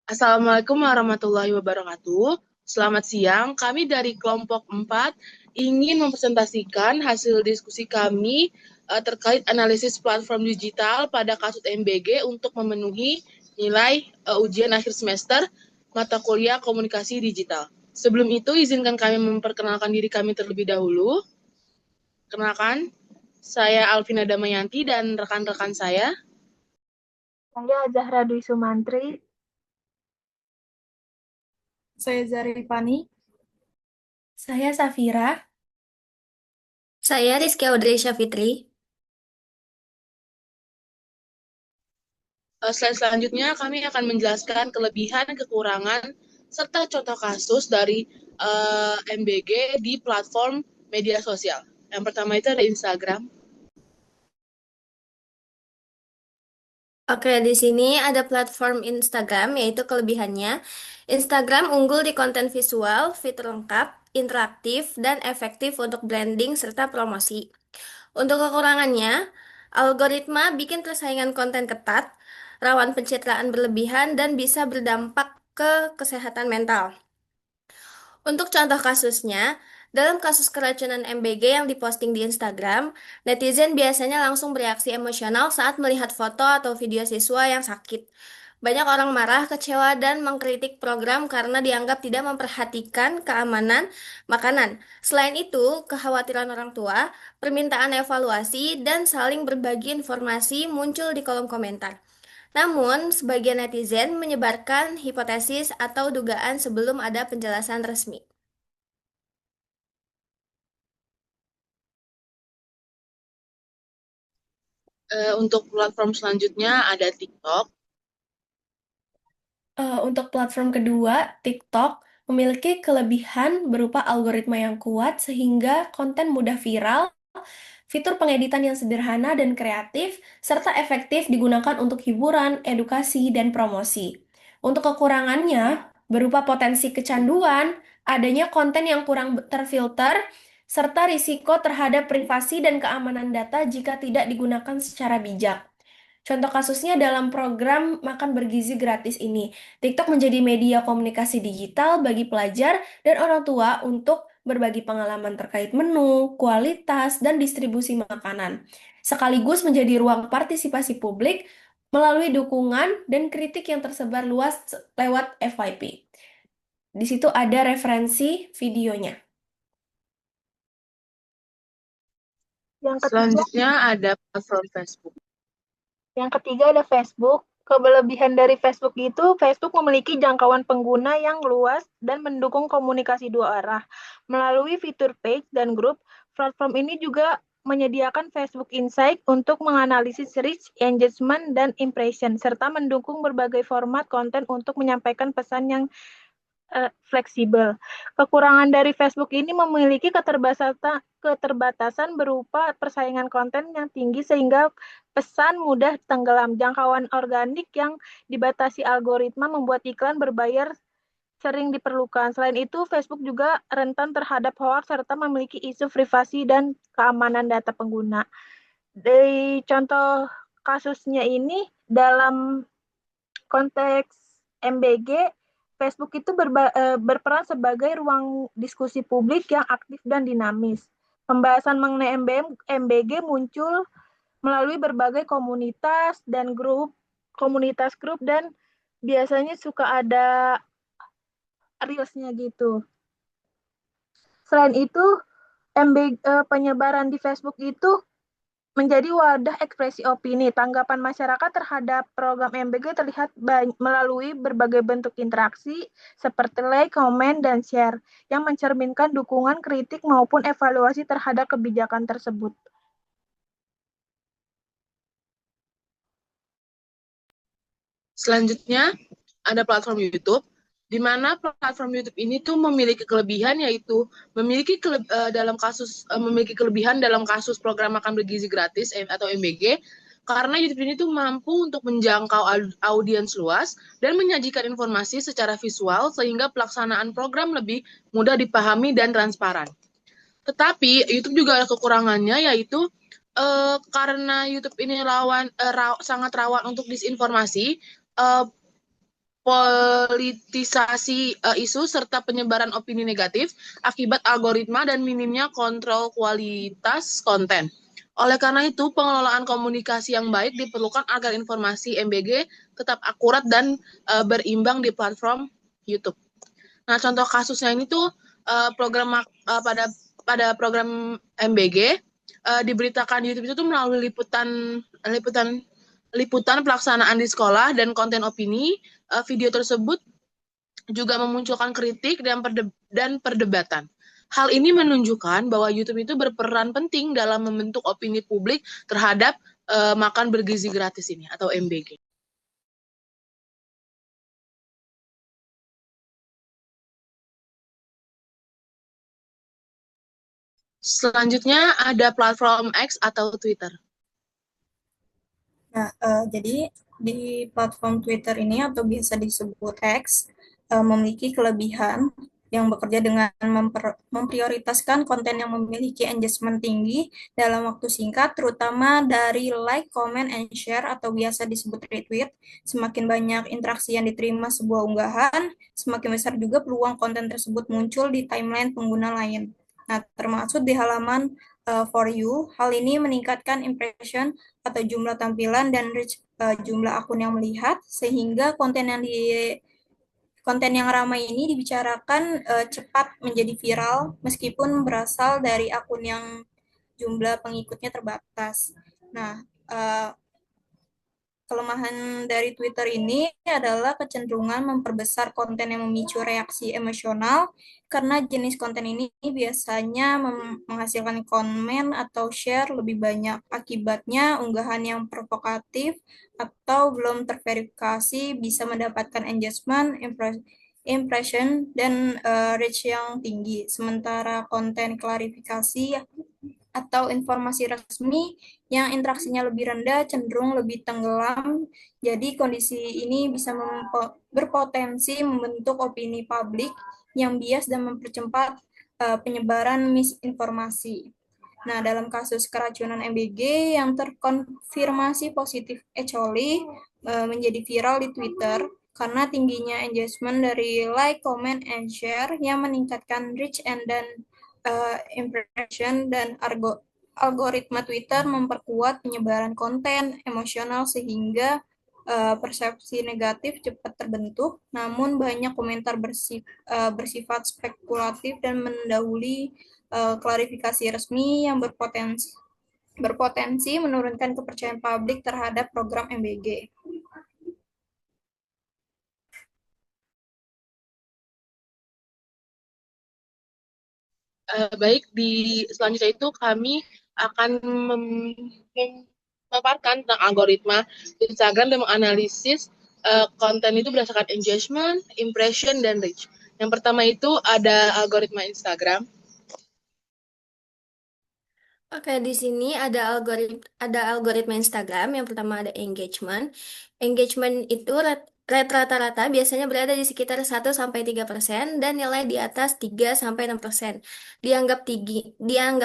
Assalamualaikum warahmatullahi wabarakatuh. Selamat siang, kami dari kelompok 4 ingin mempresentasikan hasil diskusi kami terkait analisis platform digital pada kasus MBG untuk memenuhi nilai ujian akhir semester mata kuliah komunikasi digital. Sebelum itu, izinkan kami memperkenalkan diri kami terlebih dahulu. Kenalkan, saya Alvina Damayanti dan rekan-rekan saya. Saya Zahra Dwi Sumantri. Saya Zarifani. Saya Safira. Saya Rizky Audrey Syafitri. Slide selanjutnya kami akan menjelaskan kelebihan, kekurangan, serta contoh kasus dari MBG di platform media sosial. Yang pertama itu ada Instagram. Oke, di sini ada platform Instagram, yaitu kelebihannya. Instagram unggul di konten visual, fitur lengkap, interaktif, dan efektif untuk branding serta promosi. Untuk kekurangannya, algoritma bikin persaingan konten ketat, rawan pencitraan berlebihan, dan bisa berdampak ke kesehatan mental. Untuk contoh kasusnya, dalam kasus keracunan MBG yang diposting di Instagram, netizen biasanya langsung bereaksi emosional saat melihat foto atau video siswa yang sakit. Banyak orang marah, kecewa, dan mengkritik program karena dianggap tidak memperhatikan keamanan makanan. Selain itu, kekhawatiran orang tua, permintaan evaluasi, dan saling berbagi informasi muncul di kolom komentar. Namun, sebagian netizen menyebarkan hipotesis atau dugaan sebelum ada penjelasan resmi. Untuk platform selanjutnya ada TikTok. Untuk platform kedua, TikTok memiliki kelebihan berupa algoritma yang kuat sehingga konten mudah viral, fitur pengeditan yang sederhana dan kreatif, serta efektif digunakan untuk hiburan, edukasi, dan promosi. Untuk kekurangannya, berupa potensi kecanduan, adanya konten yang kurang terfilter, serta risiko terhadap privasi dan keamanan data jika tidak digunakan secara bijak. Contoh kasusnya dalam program Makan Bergizi Gratis ini, TikTok menjadi media komunikasi digital bagi pelajar dan orang tua untuk berbagi pengalaman terkait menu, kualitas, dan distribusi makanan, sekaligus menjadi ruang partisipasi publik melalui dukungan dan kritik yang tersebar luas lewat FYP. Di situ ada referensi videonya. Selanjutnya ada platform Facebook. Yang ketiga ada Facebook. Kelebihan dari Facebook itu, Facebook memiliki jangkauan pengguna yang luas dan mendukung komunikasi dua arah. Melalui fitur page dan grup, platform ini juga menyediakan Facebook Insight untuk menganalisis reach, engagement, dan impression, serta mendukung berbagai format konten untuk menyampaikan pesan yang fleksibel. Kekurangan dari Facebook ini memiliki keterbatasan berupa persaingan konten yang tinggi sehingga pesan mudah tenggelam. Jangkauan organik yang dibatasi algoritma membuat iklan berbayar sering diperlukan. Selain itu, Facebook juga rentan terhadap hoaks serta memiliki isu privasi dan keamanan data pengguna. Dari contoh kasusnya ini, dalam konteks MBG, Facebook itu berperan sebagai ruang diskusi publik yang aktif dan dinamis. Pembahasan mengenai MBG muncul melalui berbagai komunitas grup, dan biasanya suka ada reelsnya gitu. Selain itu, penyebaran di Facebook itu menjadi wadah ekspresi opini. Tanggapan masyarakat terhadap program MBG terlihat melalui berbagai bentuk interaksi seperti like, komen, dan share yang mencerminkan dukungan, kritik, maupun evaluasi terhadap kebijakan tersebut. Selanjutnya ada platform YouTube, di mana platform YouTube ini tuh memiliki kelebihan, yaitu memiliki kelebihan dalam kasus program Makan Bergizi Gratis atau MBG, karena YouTube ini tuh mampu untuk menjangkau audiens luas dan menyajikan informasi secara visual sehingga pelaksanaan program lebih mudah dipahami dan transparan. Tetapi YouTube juga ada kekurangannya, yaitu karena YouTube ini sangat rawan untuk disinformasi, politisasi isu serta penyebaran opini negatif akibat algoritma dan minimnya kontrol kualitas konten. Oleh karena itu, pengelolaan komunikasi yang baik diperlukan agar informasi MBG tetap akurat dan berimbang di platform YouTube. Nah, contoh kasusnya ini tuh pada program MBG diberitakan di YouTube itu tuh melalui liputan pelaksanaan di sekolah dan konten opini. Video tersebut juga memunculkan kritik dan perdebatan. Hal ini menunjukkan bahwa YouTube itu berperan penting dalam membentuk opini publik terhadap makan bergizi gratis ini atau MBG. Selanjutnya ada platform X atau Twitter. Nah, jadi di platform Twitter ini atau biasa disebut X memiliki kelebihan yang bekerja dengan memprioritaskan konten yang memiliki engagement tinggi dalam waktu singkat, terutama dari like, comment, and share atau biasa disebut retweet. Semakin banyak interaksi yang diterima sebuah unggahan, semakin besar juga peluang konten tersebut muncul di timeline pengguna lain. Nah, termasuk di halaman For You, hal ini meningkatkan impression atau jumlah tampilan dan reach jumlah akun yang melihat, sehingga konten yang ramai ini dibicarakan cepat menjadi viral meskipun berasal dari akun yang jumlah pengikutnya terbatas. Nah, kelemahan dari Twitter ini adalah kecenderungan memperbesar konten yang memicu reaksi emosional karena jenis konten ini biasanya menghasilkan komen atau share lebih banyak. Akibatnya, unggahan yang provokatif atau belum terverifikasi bisa mendapatkan engagement, impression, dan reach yang tinggi. Sementara konten klarifikasi atau informasi resmi yang interaksinya lebih rendah cenderung lebih tenggelam. Jadi kondisi ini bisa berpotensi membentuk opini publik yang bias dan mempercepat penyebaran misinformasi. Nah, dalam kasus keracunan MBG yang terkonfirmasi positif E. coli menjadi viral di Twitter karena tingginya engagement dari like, comment, and share yang meningkatkan reach and dan impression dan algoritma Twitter memperkuat penyebaran konten emosional sehingga persepsi negatif cepat terbentuk, namun banyak komentar bersifat spekulatif dan mendahului klarifikasi resmi yang berpotensi menurunkan kepercayaan publik terhadap program MBG. Baik, di selanjutnya itu kami akan memaparkan tentang algoritma Instagram dan menganalisis konten itu berdasarkan engagement, impression, dan reach. Yang pertama itu ada algoritma Instagram. Oke, di sini ada algoritma Instagram. Yang pertama ada engagement. Engagement itu rate rata-rata biasanya berada di sekitar 1-3% dan nilai di atas 3-6%. Dianggap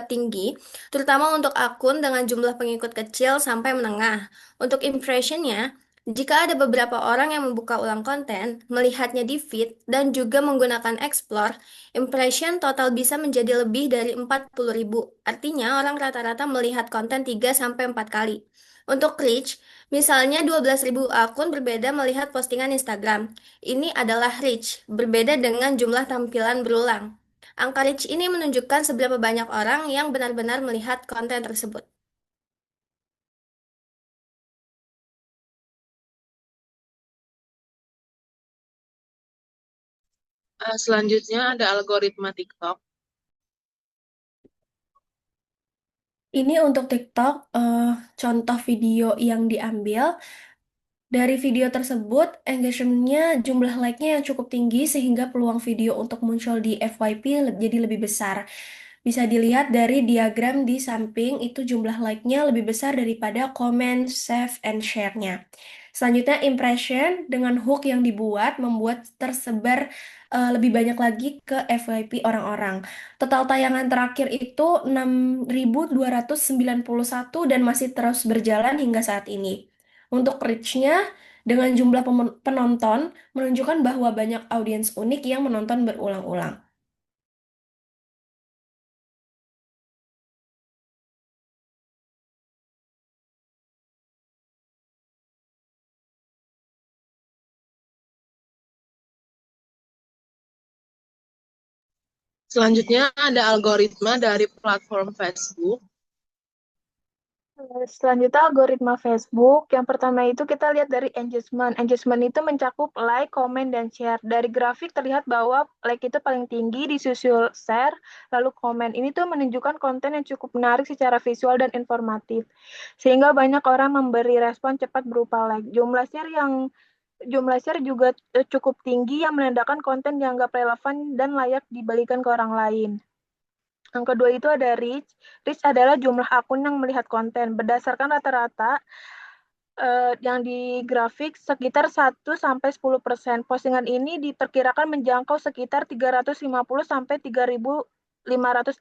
tinggi, terutama untuk akun dengan jumlah pengikut kecil sampai menengah. Untuk impressionnya, jika ada beberapa orang yang membuka ulang konten, melihatnya di feed, dan juga menggunakan explore, impression total bisa menjadi lebih dari 40.000. Artinya orang rata-rata melihat konten 3-4 kali. Untuk reach, misalnya 12.000 akun berbeda melihat postingan Instagram. Ini adalah reach, berbeda dengan jumlah tampilan berulang. Angka reach ini menunjukkan seberapa banyak orang yang benar-benar melihat konten tersebut. Selanjutnya ada algoritma TikTok. Ini untuk TikTok, contoh video yang diambil. Dari video tersebut, engagement-nya, jumlah like-nya yang cukup tinggi sehingga peluang video untuk muncul di FYP jadi lebih besar. Bisa dilihat dari diagram di samping, itu jumlah like-nya lebih besar daripada komen, save, and share-nya. Selanjutnya, impression dengan hook yang dibuat membuat tersebar lebih banyak lagi ke FYP orang-orang. Total tayangan terakhir itu 6.291 dan masih terus berjalan hingga saat ini. Untuk reach-nya dengan jumlah penonton menunjukkan bahwa banyak audiens unik yang menonton berulang-ulang. Selanjutnya ada algoritma dari platform Facebook. Selanjutnya algoritma Facebook. Yang pertama itu kita lihat dari engagement. Engagement itu mencakup like, comment, dan share. Dari grafik terlihat bahwa like itu paling tinggi, disusul share, lalu komen. Ini tuh menunjukkan konten yang cukup menarik secara visual dan informatif. Sehingga banyak orang memberi respon cepat berupa like. Jumlah share juga cukup tinggi yang menandakan konten dianggap relevan dan layak dibagikan ke orang lain. Yang kedua itu ada reach. Reach adalah jumlah akun yang melihat konten. Berdasarkan rata-rata yang di grafik sekitar 1-10%. Postingan ini diperkirakan menjangkau sekitar 350-3.500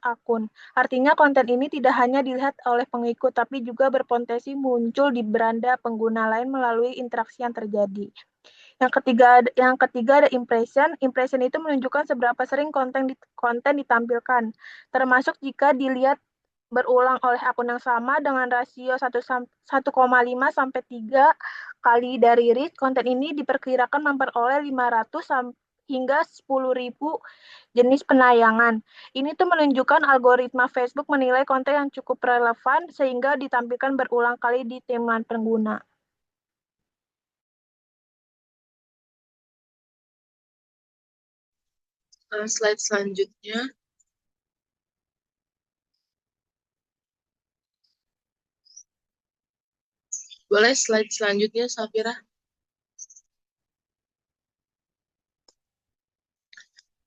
akun. Artinya konten ini tidak hanya dilihat oleh pengikut, tapi juga berpotensi muncul di beranda pengguna lain melalui interaksi yang terjadi. Yang ketiga ada impression. Impression itu menunjukkan seberapa sering konten ditampilkan, termasuk jika dilihat berulang oleh akun yang sama dengan rasio 1,5 sampai 3 kali dari reach. Konten ini diperkirakan memperoleh 500 hingga 10.000 jenis penayangan. Ini tuh menunjukkan algoritma Facebook menilai konten yang cukup relevan sehingga ditampilkan berulang kali di timeline pengguna. Slide selanjutnya. Boleh slide selanjutnya, Safira?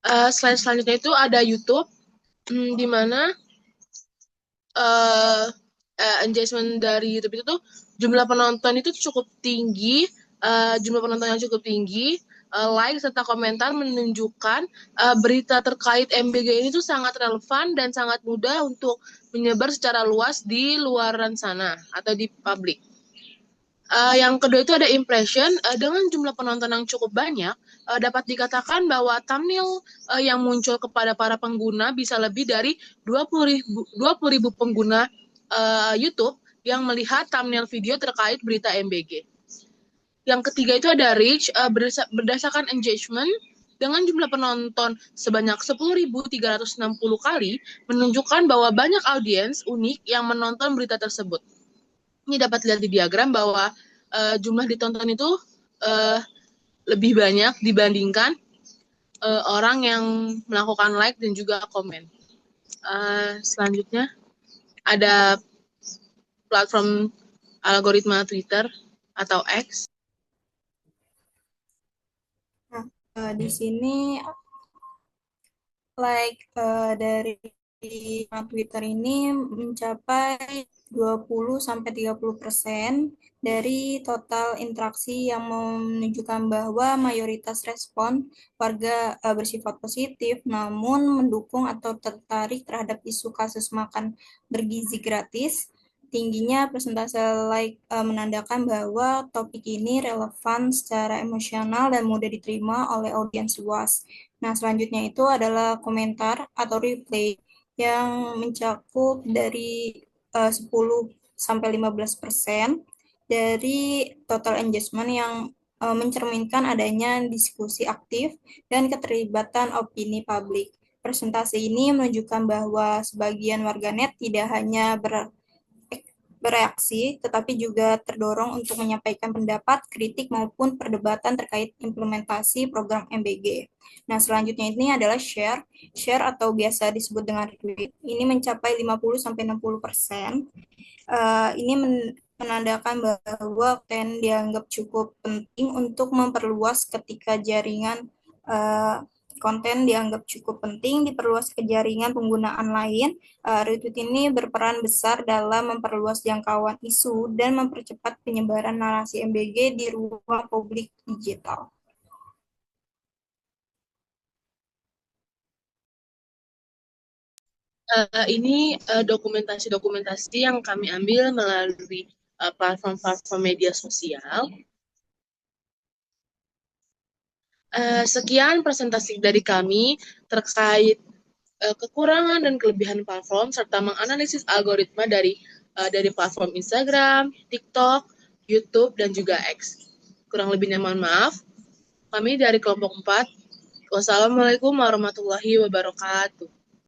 Slide selanjutnya itu ada YouTube, di mana engagement dari YouTube itu tuh jumlah penonton itu cukup tinggi, jumlah penonton yang cukup tinggi, like serta komentar menunjukkan berita terkait MBG ini tuh sangat relevan dan sangat mudah untuk menyebar secara luas di luaran sana atau di publik. Yang kedua itu ada impression. Dengan jumlah penonton yang cukup banyak, dapat dikatakan bahwa thumbnail yang muncul kepada para pengguna bisa lebih dari 20.000 pengguna YouTube yang melihat thumbnail video terkait berita MBG. Yang ketiga itu ada reach. Berdasarkan engagement, dengan jumlah penonton sebanyak 10.360 kali, menunjukkan bahwa banyak audiens unik yang menonton berita tersebut. Ini dapat dilihat di diagram bahwa jumlah ditonton itu lebih banyak dibandingkan orang yang melakukan like dan juga komen. Selanjutnya ada platform algoritma Twitter atau X. Nah, di sini like dari Twitter ini mencapai 20-30% dari total interaksi yang menunjukkan bahwa mayoritas respon warga bersifat positif, namun mendukung atau tertarik terhadap isu kasus makan bergizi gratis. Tingginya persentase like menandakan bahwa topik ini relevan secara emosional dan mudah diterima oleh audiens luas. Nah, selanjutnya itu adalah komentar atau replay yang mencakup dari 10-15% dari total engagement yang mencerminkan adanya diskusi aktif dan keterlibatan opini publik. Presentasi ini menunjukkan bahwa sebagian warganet tidak hanya bereaksi, tetapi juga terdorong untuk menyampaikan pendapat, kritik, maupun perdebatan terkait implementasi program MBG. Nah, selanjutnya ini adalah share. Share atau biasa disebut dengan retweet. Ini mencapai 50-60%. Ini menandakan bahwa konten dianggap cukup penting untuk memperluas ketika jaringan konten dianggap cukup penting diperluas ke jaringan penggunaan lain. Retweet ini berperan besar dalam memperluas jangkauan isu dan mempercepat penyebaran narasi MBG di ruang publik digital. Ini dokumentasi-dokumentasi yang kami ambil melalui platform-platform media sosial. Sekian presentasi dari kami terkait kekurangan dan kelebihan platform serta menganalisis algoritma dari platform Instagram, TikTok, YouTube, dan juga X. Kurang lebihnya mohon maaf. Kami dari kelompok 4. Wassalamualaikum warahmatullahi wabarakatuh.